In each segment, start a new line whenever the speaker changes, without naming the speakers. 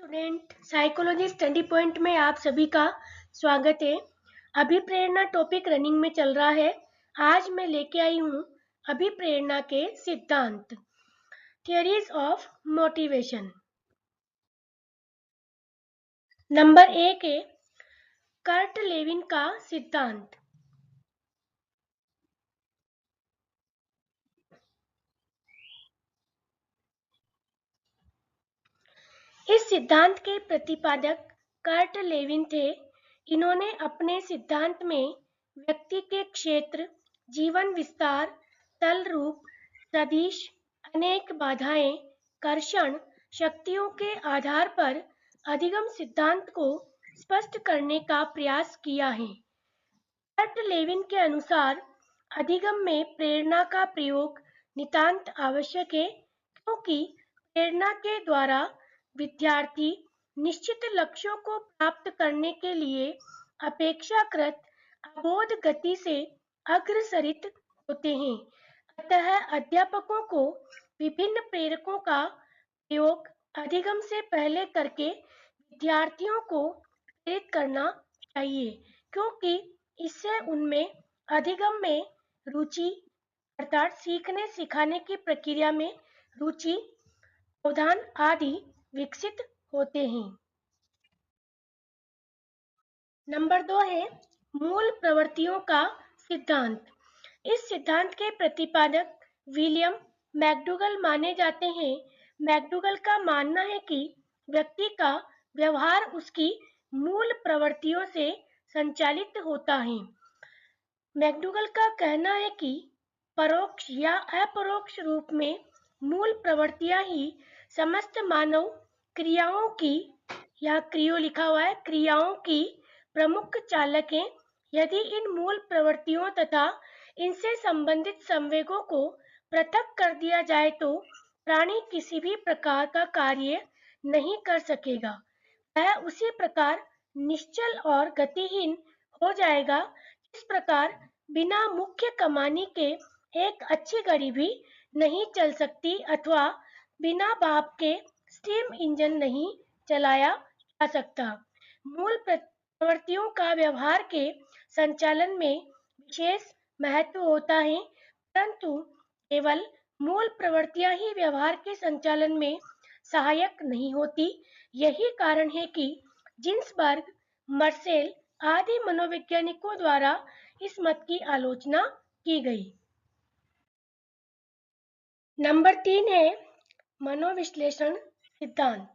Student, psychology study point में आप सभी का स्वागत है। अभिप्रेरणा टॉपिक रनिंग में चल रहा है। आज मैं लेके आई हूँ अभिप्रेरणा के सिद्धांत, थियरीज ऑफ मोटिवेशन। नंबर 1 है कर्ट लेविन का सिद्धांत। इस सिद्धांत के प्रतिपादक कर्ट लेविन थे। इन्होंने अपने सिद्धांत में व्यक्ति के क्षेत्र, जीवन विस्तार, तल रूप, सदिश, अनेक बाधाएं, कर्षण शक्तियों के आधार पर अधिगम सिद्धांत को स्पष्ट करने का प्रयास किया है। कर्ट लेविन के अनुसार अधिगम में प्रेरणा का प्रयोग नितांत आवश्यक है, क्योंकि प्रेरणा के द्वारा विद्यार्थी निश्चित लक्ष्यों को प्राप्त करने के लिए अपेक्षाकृत अबोध गति से अग्रसरित होते हैं। अतः अध्यापकों को विभिन्न प्रेरकों का प्रयोग अधिगम से पहले करके विद्यार्थियों को प्रेरित करना चाहिए, क्योंकि इससे उनमें अधिगम में रुचि अर्थात सीखने सिखाने की प्रक्रिया में रुचि, अवधान आदि विकसित होते हैं। नंबर 2 है मूल प्रवृत्तियों का सिद्धांत। इस सिद्धांत के प्रतिपादक विलियम मैकडूगल माने जाते हैं। मैकडूगल का मानना है कि व्यक्ति का व्यवहार उसकी मूल प्रवृत्तियों से संचालित होता है। मैकडूगल का कहना है कि परोक्ष या अपरोक्ष रूप में मूल प्रवृत्तियां ही समस्त मानव क्रियाओं की, या क्रियो लिखा हुआ है, क्रियाओं की प्रमुख चालक हैं। यदि इन मूल प्रवृत्तियों तथा इनसे संबंधित संवेगों को पृथक कर दिया जाए तो प्राणी किसी भी प्रकार का कार्य नहीं कर सकेगा। वह उसी प्रकार निश्चल और गतिहीन हो जाएगा। इस प्रकार बिना मुख्य कमानी के एक अच्छी गाड़ी भी नहीं चल सकती, अथवा बिना भाप के स्टीम इंजन नहीं चलाया जा सकता। मूल प्रवृत्तियों का व्यवहार के संचालन में विशेष महत्व होता है, परंतु केवल मूल प्रवृत्तियां ही व्यवहार के संचालन में सहायक नहीं होती। यही कारण है कि जिन्सबर्ग, मर्सेल आदि मनोवैज्ञानिकों द्वारा इस मत की आलोचना की गई। नंबर 3 है मनोविश्लेषण सिद्धांत।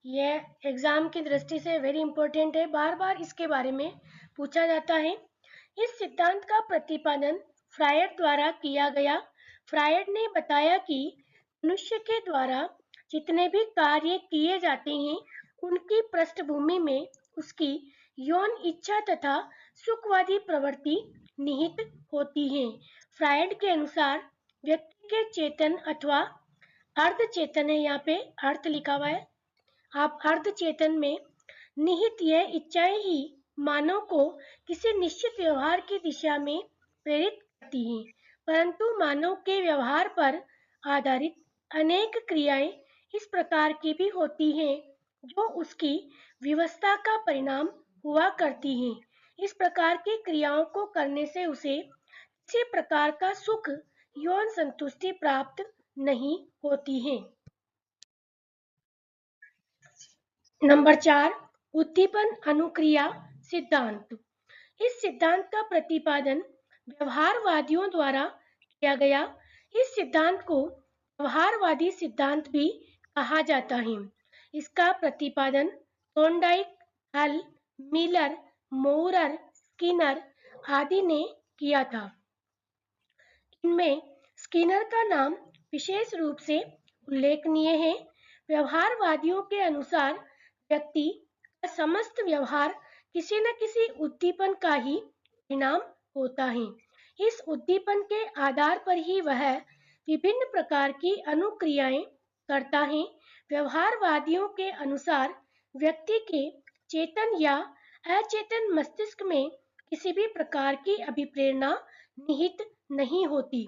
यह एग्जाम की दृष्टि से वेरी इंपॉर्टेंट है, बार बार इसके बारे में पूछा जाता है। इस सिद्धांत का प्रतिपादन फ्रायड द्वारा किया गया। फ्रायड ने बताया कि मनुष्य के द्वारा जितने भी कार्य किए जाते हैं उनकी पृष्ठभूमि में उसकी यौन इच्छा तथा सुखवादी प्रवृत्ति निहित होती है। फ्रायड के अनुसार व्यक्ति के चेतन अथवा अर्ध चेतन है, यहाँ पे अर्थ लिखा हुआ है, आप अर्ध चेतन में निहित यह इच्छाएं ही मानव को किसी निश्चित व्यवहार की दिशा में प्रेरित करती हैं, परंतु मानव के व्यवहार पर आधारित अनेक क्रियाएं इस प्रकार की भी होती हैं जो उसकी विवशता का परिणाम हुआ करती हैं। इस प्रकार की क्रियाओं को करने से उसे किसी प्रकार का सुख, यौन संतुष्टि प्राप्त नहीं होती है। नंबर 4 उद्दीपन अनुक्रिया सिद्धांत। इस सिद्धांत का प्रतिपादन व्यवहारवादियों द्वारा किया गया। इस सिद्धांत को व्यवहारवादी सिद्धांत भी कहा जाता है। इसका प्रतिपादन थॉर्नडाइक, हल, मिलर, मोहरर, स्किनर आदि ने किया था। इनमें स्किनर का नाम विशेष रूप से उल्लेखनीय है। व्यवहारवादियों के अनुसार व्यक्ति का समस्त व्यवहार किसी न किसी उद्दीपन का ही परिणाम होता है। इस उद्दीपन के आधार पर ही वह विभिन्न प्रकार की अनुक्रियाएं करता है। व्यवहारवादियों के अनुसार व्यक्ति के चेतन या अचेतन मस्तिष्क में किसी भी प्रकार की अभिप्रेरणा निहित नहीं होती।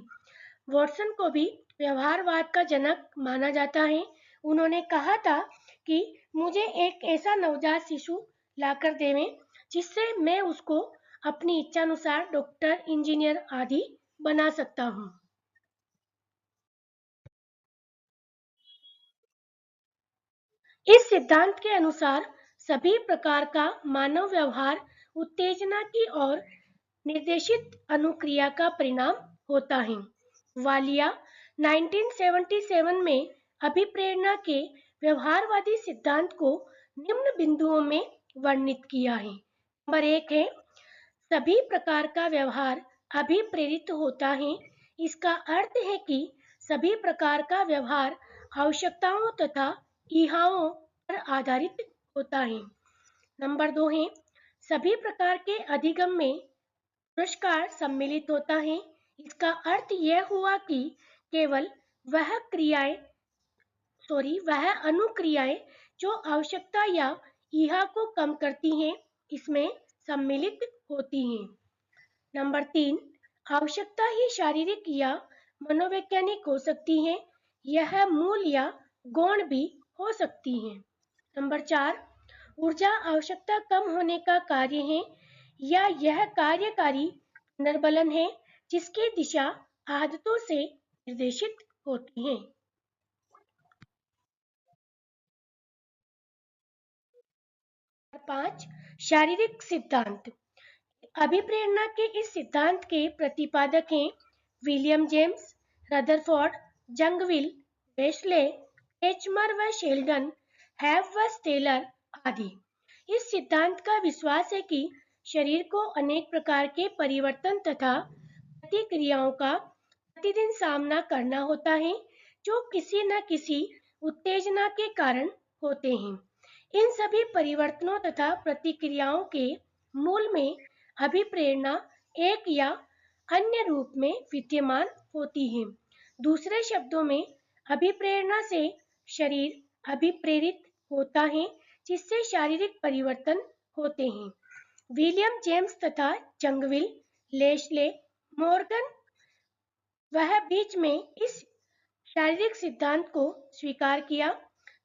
वॉटसन को भी व्यवहारवाद का जनक माना जाता है। उन्होंने कहा था कि मुझे एक ऐसा नवजात शिशु लाकर देवें जिससे मैं उसको अपनी इच्छानुसार डॉक्टर, इंजीनियर आदि बना सकता हूँ। इस सिद्धांत के अनुसार सभी प्रकार का मानव व्यवहार उत्तेजना की ओर निर्देशित अनुक्रिया का परिणाम होता है। वालिया 1977 में अभिप्रेरणा के व्यवहारवादी सिद्धांत को निम्न बिंदुओं में वर्णित किया है। नंबर 1 है, सभी प्रकार का व्यवहार अभिप्रेरित होता है। इसका अर्थ है कि सभी प्रकार का व्यवहार आवश्यकताओं तथा ईहाओं पर आधारित होता है। नंबर 2 है, सभी प्रकार के अधिगम में पुरस्कार सम्मिलित होता है। इसका अर्थ यह हुआ कि केवल वह अनुक्रियाएं जो आवश्यकता या ईहा को कम करती हैं इसमें सम्मिलित होती हैं। नंबर 3, आवश्यकता ही शारीरिक या मनोवैज्ञानिक हो सकती है। यह मूल या गौण भी हो सकती है। नंबर 4, ऊर्जा आवश्यकता कम होने का कार्य है या यह कार्यकारी पुनर्बलन है जिसकी दिशा आदतों से निर्देशित होती है। 5, शारीरिक सिद्धांत। अभिप्रेरणा के इस सिद्धांत के प्रतिपादक हैं विलियम जेम्स, रदरफोर्ड, जंगविल, वेस्ले, एचमर व शेल्डन, हैव व स्टेलर आदि। इस सिद्धांत का विश्वास है कि शरीर को अनेक प्रकार के परिवर्तन तथा प्रतिक्रियाओं का प्रतिदिन सामना करना होता है जो किसी न किसी उत्तेजना के कारण होते हैं। इन सभी परिवर्तनों तथा प्रतिक्रियाओं के मूल में अभिप्रेरणा एक या अन्य रूप में विद्यमान होती है। दूसरे शब्दों में अभिप्रेरणा से शरीर अभिप्रेरित होता है जिससे शारीरिक परिवर्तन होते हैं। विलियम जेम्स तथा जंगविल, लेस्ले, मॉर्गन वह बीच में इस शारीरिक सिद्धांत को स्वीकार किया।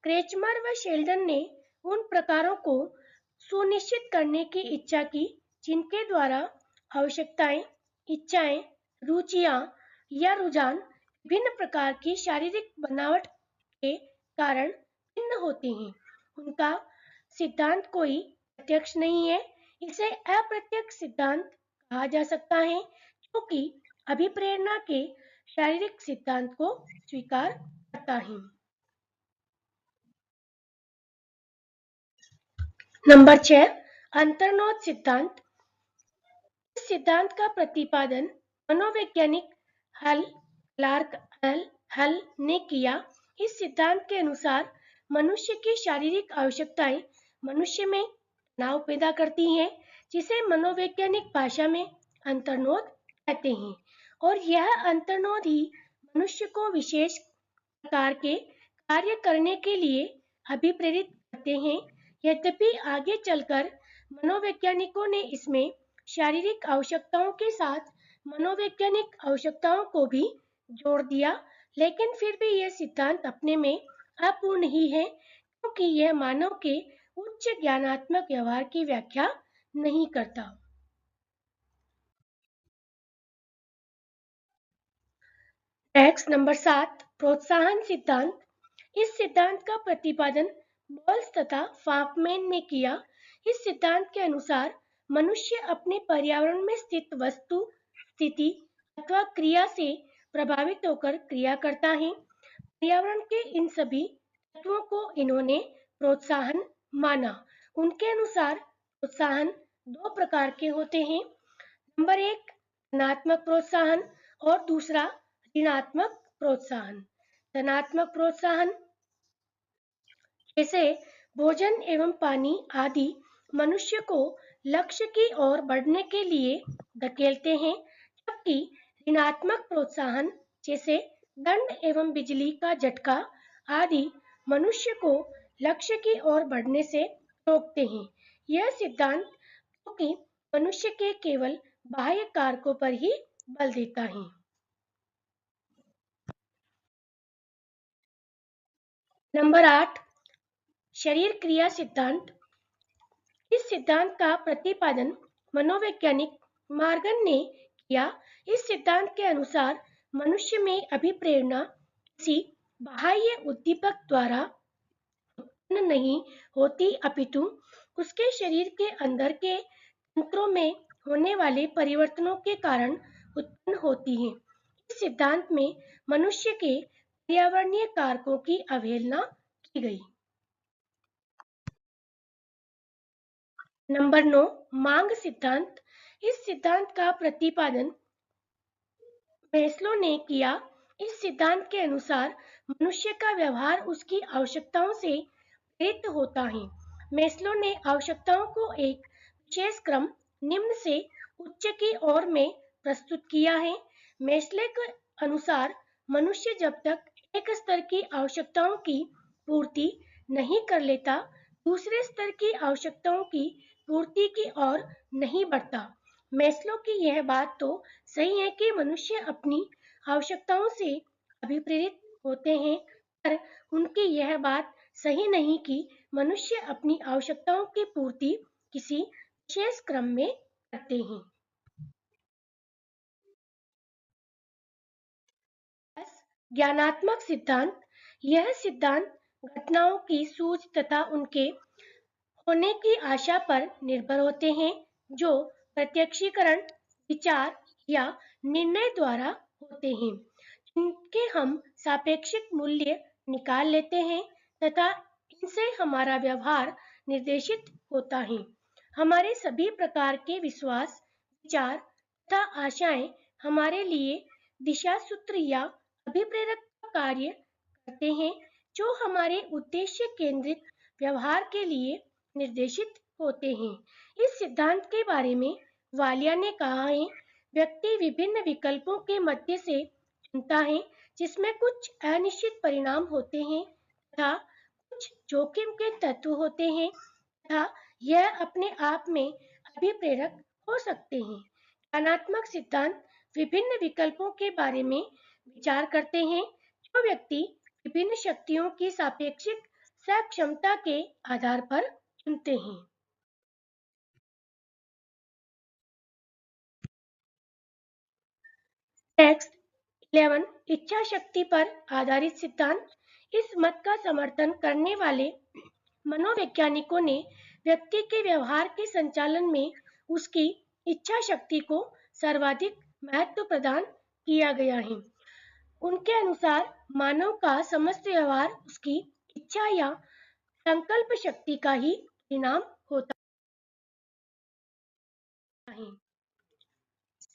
क्रेचमर व शेल्डन ने उन प्रकारों को सुनिश्चित करने की इच्छा की जिनके द्वारा आवश्यकताएं, इच्छाएं, रुचियां या रुझान विभिन्न प्रकार की शारीरिक बनावट के कारण भिन्न होते हैं। उनका सिद्धांत कोई प्रत्यक्ष नहीं है, इसे अप्रत्यक्ष सिद्धांत कहा जा सकता है क्योंकि अभिप्रेरणा के शारीरिक सिद्धांत को स्वीकार करता है। नंबर 6, अंतर्नोद सिद्धांत। इस सिद्धांत का प्रतिपादन मनोवैज्ञानिक हल क्लार्क हल ने किया। इस सिद्धांत के अनुसार मनुष्य की शारीरिक आवश्यकताएं मनुष्य में तनाव पैदा करती हैं जिसे मनोवैज्ञानिक भाषा में अंतर्नोद कहते हैं और यह अंतर्नोद ही मनुष्य को विशेष प्रकार के कार्य करने के लिए अभिप्रेरित करते हैं। यद्यपि आगे चलकर मनोवैज्ञानिकों ने इसमें शारीरिक आवश्यकताओं के साथ मनोवैज्ञानिक आवश्यकताओं को भी जोड़ दिया, लेकिन फिर भी यह सिद्धांत अपने में अपूर्ण ही है क्योंकि यह मानव के उच्च ज्ञानात्मक व्यवहार की व्याख्या नहीं करता। नेक्स्ट नंबर 7, प्रोत्साहन सिद्धांत। इस सिद्धांत का प्रतिपादन बॉल्स तथा फाफमैन ने किया। इस सिद्धांत के अनुसार मनुष्य अपने पर्यावरण में स्थित वस्तु, स्थिति अथवा क्रिया से प्रभावित होकर क्रिया करता है। पर्यावरण के इन सभी तत्वों को इन्होंने प्रोत्साहन माना। उनके अनुसार प्रोत्साहन दो प्रकार के होते हैं। नंबर 1, धनात्मक प्रोत्साहन और दूसरा ऋणात्मक प्रोत्साहन। धनात्मक प्रोत्साहन जैसे भोजन एवं पानी आदि मनुष्य को लक्ष्य की ओर बढ़ने के लिए धकेलते हैं, जबकि ऋणात्मक प्रोत्साहन जैसे दंड एवं बिजली का झटका आदि मनुष्य को लक्ष्य की ओर बढ़ने से रोकते हैं। यह सिद्धांत क्योंकि मनुष्य के केवल बाह्य कारकों पर ही बल देता है। नंबर 8, शरीर क्रिया सिद्धांत। इस सिद्धांत का प्रतिपादन मनोवैज्ञानिक मॉर्गन ने किया। इस सिद्धांत के अनुसार मनुष्य में अभिप्रेरणा किसी बाह्य उद्दीपक द्वारा उत्पन्न नहीं होती, अपितु उसके शरीर के अंदर के तंत्रों में होने वाले परिवर्तनों के कारण उत्पन्न होती है। इस सिद्धांत में मनुष्य के पर्यावरणीय कारकों की अवहेलना की गई। नंबर 9, मांग सिद्धांत। इस सिद्धांत का प्रतिपादन मैस्लो ने किया। इस सिद्धांत के अनुसार मनुष्य का व्यवहार उसकी आवश्यकताओं से प्रेरित होता है। मैस्लो ने आवश्यकताओं को एक विशेष क्रम निम्न से उच्च की ओर में प्रस्तुत किया है। मैस्लो के अनुसार मनुष्य जब तक एक स्तर की आवश्यकताओं की पूर्ति नहीं कर लेता, दूसरे स्तर की आवश्यकताओं की पूर्ति की ओर नहीं बढ़ता। मैस्लो की यह बात तो सही है कि मनुष्य अपनी आवश्यकताओं से अभिप्रेरित होते हैं, पर उनकी यह बात सही नहीं कि मनुष्य अपनी आवश्यकताओं की पूर्ति किसी विशेष क्रम में करते हैं। ज्ञानात्मक सिद्धांत। यह सिद्धांत घटनाओं की सूझ तथा उनके होने की आशा पर निर्भर होते हैं, जो प्रत्यक्षीकरण, विचार या निर्णय द्वारा होते हैं। इनके हम सापेक्षिक मूल्य निकाल लेते हैं तथा इनसे हमारा व्यवहार निर्देशित होता है। हमारे सभी प्रकार के विश्वास, विचार तथा आशाएं हमारे लिए दिशा सूत्र या अभिप्रेरक का कार्य करते हैं, जो हमारे उद्देश्य केंद्रित व्यवहार के लिए निर्देशित होते हैं। इस सिद्धांत के बारे में वालिया ने कहा है, व्यक्ति विभिन्न विकल्पों के मध्य से चुनता है, जिसमें कुछ अनिश्चित परिणाम होते हैं तथा कुछ जोखिम के तत्व होते हैं तथा यह अपने आप में अभिप्रेरक हो सकते हैं। ज्ञानात्मक सिद्धांत विभिन्न विकल्पों के बारे में विचार करते हैं, जो व्यक्ति विभिन्न शक्तियों की सापेक्षिक सक्षमता के आधार पर चुनते हैं। टेक्स्ट 11, इच्छा शक्ति पर आधारित सिद्धांत। इस मत का समर्थन करने वाले मनोवैज्ञानिकों ने व्यक्ति के व्यवहार के संचालन में उसकी इच्छा शक्ति को सर्वाधिक महत्व प्रदान किया गया है। उनके अनुसार मानव का समस्त व्यवहार उसकी इच्छा या संकल्प शक्ति का ही परिणाम होता है।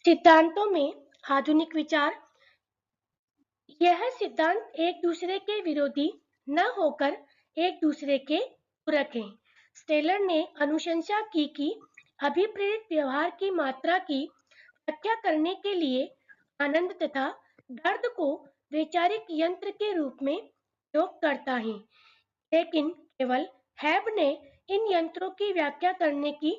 सिद्धांतों में आधुनिक विचार। यह सिद्धांत एक दूसरे के विरोधी न होकर एक दूसरे के पूरक हैं। स्टेलर ने अनुशंसा की कि अभिप्रेरित व्यवहार की मात्रा की व्याख्या करने के लिए आनंद तथा दर्द को वैचारिक यंत्र के रूप में प्रयोग करता है, लेकिन केवल हैब ने इन यंत्रों की व्याख्या करने की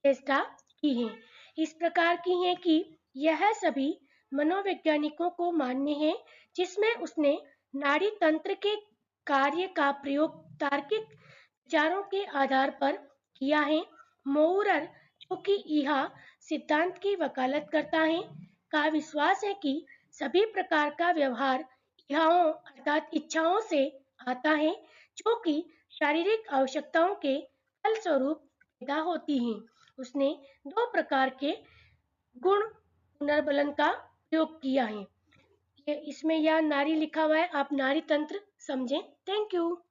चेष्टा की है। इस प्रकार की है कि यह सभी मनोवैज्ञानिकों को मान्य है, जिसमें उसने नाड़ी तंत्र के कार्य का प्रयोग तार्किक विचारों के आधार पर किया है। मोउरर, जो कि इहा सिद्धांत की वकालत करता है, का विश्वास है कि सभी प्रकार का व्यवहार इहाओं अर्थात इच्छाओं से आता है, जो कि शारीरिक आवश्यकताओं के फलस्वरूप पैदा होती हैं। उसने 2 प्रकार के गुण पुनर्बलन का प्रयोग किया है। इसमें यह नारी लिखा हुआ है, आप नारी तंत्र समझें। Thank you.